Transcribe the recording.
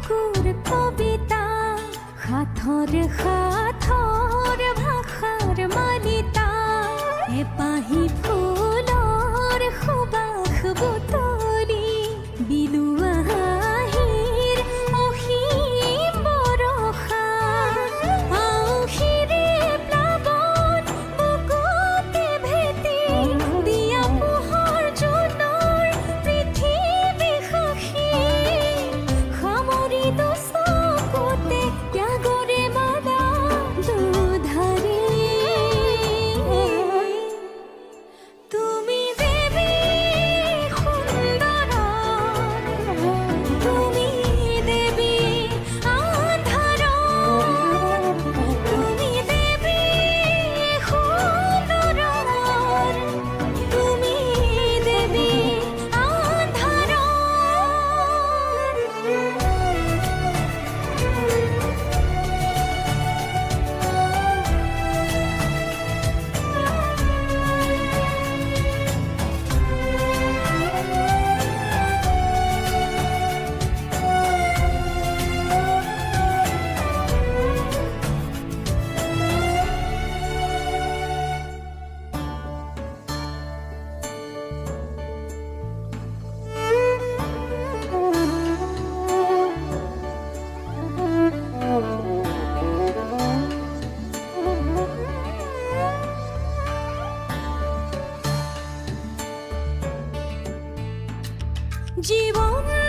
বুকুৰ কবিতা সাথৰ সাথৰ ভাষাৰ মালিতা এপাহি ফুলৰ সুবাস বুটলি বিলুৱা হাঁহিৰ অসীম বৰষা আউসিৰে প্লাৱন বুকুতে ভেটি দিয়া পোহৰ জোনৰ পৃথিৱী সাক্ষী সামৰি দুচকুতে ত্যাগৰে মালা দুধাৰি তুমি দেৱী সুন্দৰ তুমি দেৱী আন্ধাৰ তুমি দেৱী সুন্দৰ তুমি দেৱী আন্ধাৰ জীবন